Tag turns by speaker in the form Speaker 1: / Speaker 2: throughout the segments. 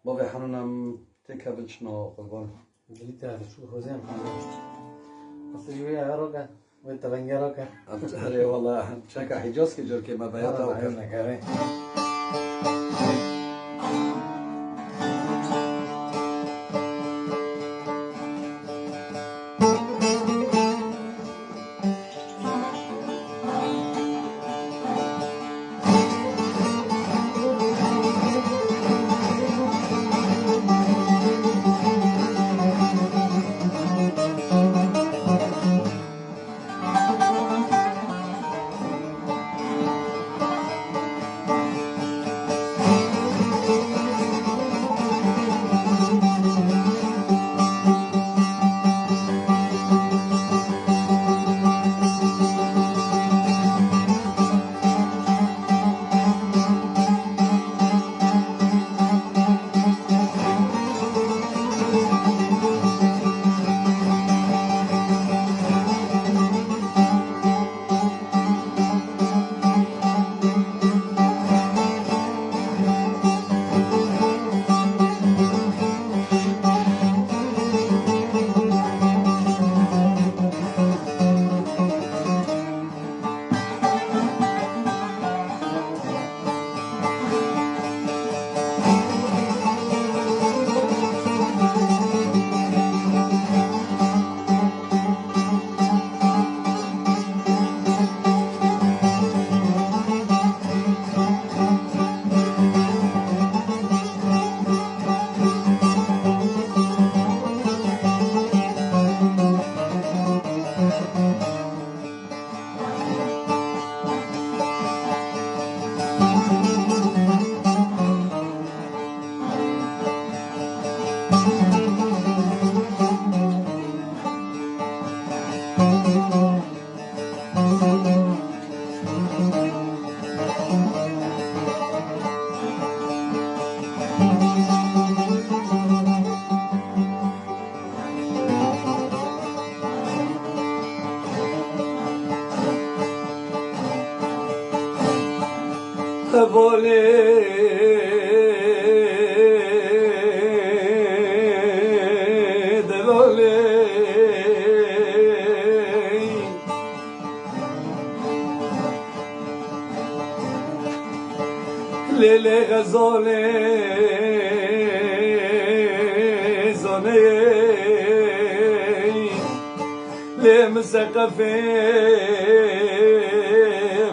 Speaker 1: با به حنونم تکبل شنا قربان
Speaker 2: دلیت هذا شو خوزين اصل يوي عراقه وانت بنجراقه
Speaker 1: اره والله شكا حجاز که جور که ما بیاتا وکر بولی دلالی لیلی غزالی زانی لی مسقفی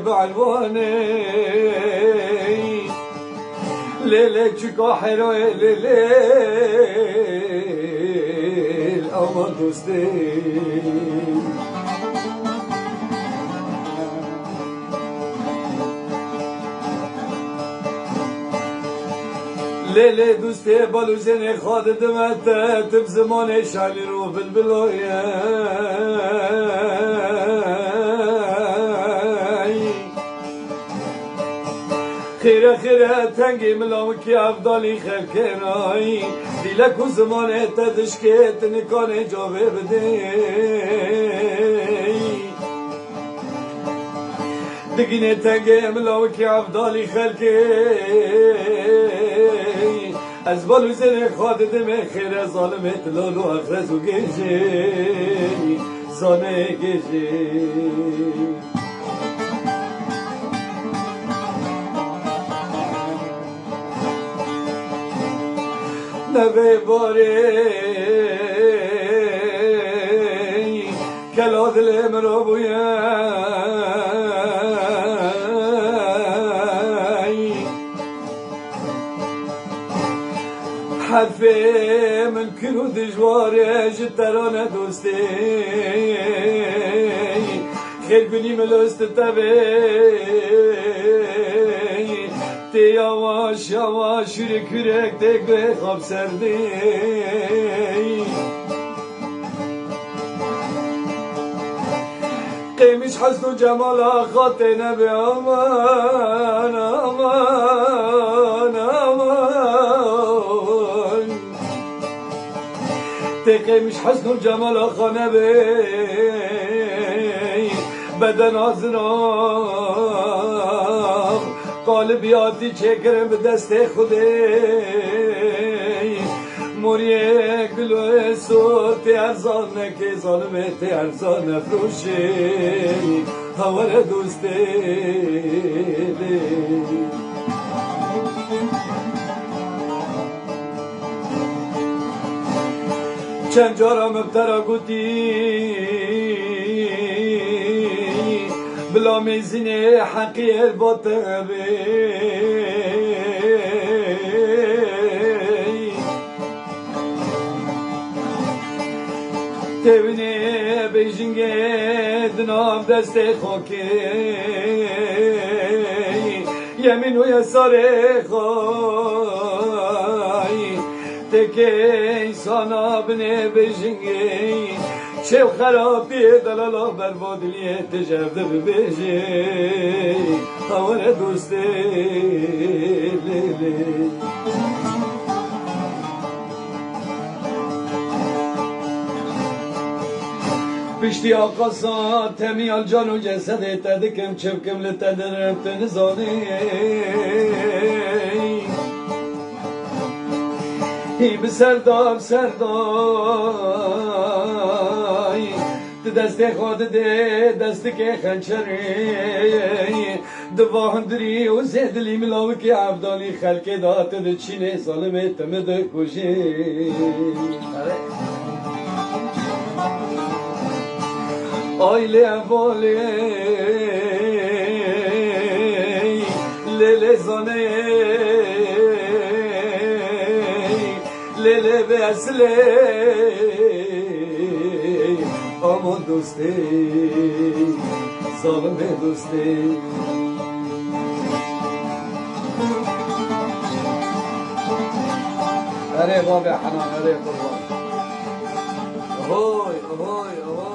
Speaker 1: بعلوانی ليلة شكو حلو الليل الأمر دوستي ليلة دوستي بالوزين خاد دمتت بزمان شعلي رو بالبلوية خيرة خيرة تنجي ملاوكي أفضلي خلكناي ديلك وزمانة تدشكت نكان جوابي بدي دقينة تنجي ملاوكي أفضلي خلكي أزبال وزين خاد دمي خيرة ظالمت لولو أخرز وجيجي زاني جيجي نبی باری کلا دل مرا بویای حرف من کنو دجواره جترانه دوستی خیل کنی ملوست تبی تی یواش یواش کürek tek ve hap serdi قیمش حسن و جمال آخات نبی امان امان امان تی قیمش حسن و جمال آخات نبی بدن آزرام قالب یادی چکرم به دست خوده موریه گلو سور ارزانه که ظالمت ارزانه فروشی هوار دوسته چند جارا مبترا گوتی بلا میزینه حقیر باطبه تبني بيجنجد نام دست خوكي يمين ويسار خاي تكي سانا بني بيجنجي شو خرابي دلالا برباد ليه تجرد ببيجي هوانا دوستي ليلي پشتی آقا تمیال جان و جسد تدکم چبکم لتدرم تنزانی ای بسردار سردای دست خود ده دست که خنچری دواهندری و زدلی ملاو که عبدالی خلق دات ده چینه سالمه تمده کشی آیله والی لیل زانه لیل بسله آمان دوسته ظالم دوسته اره باب حنان اره قربان اهوی اهوی اهوی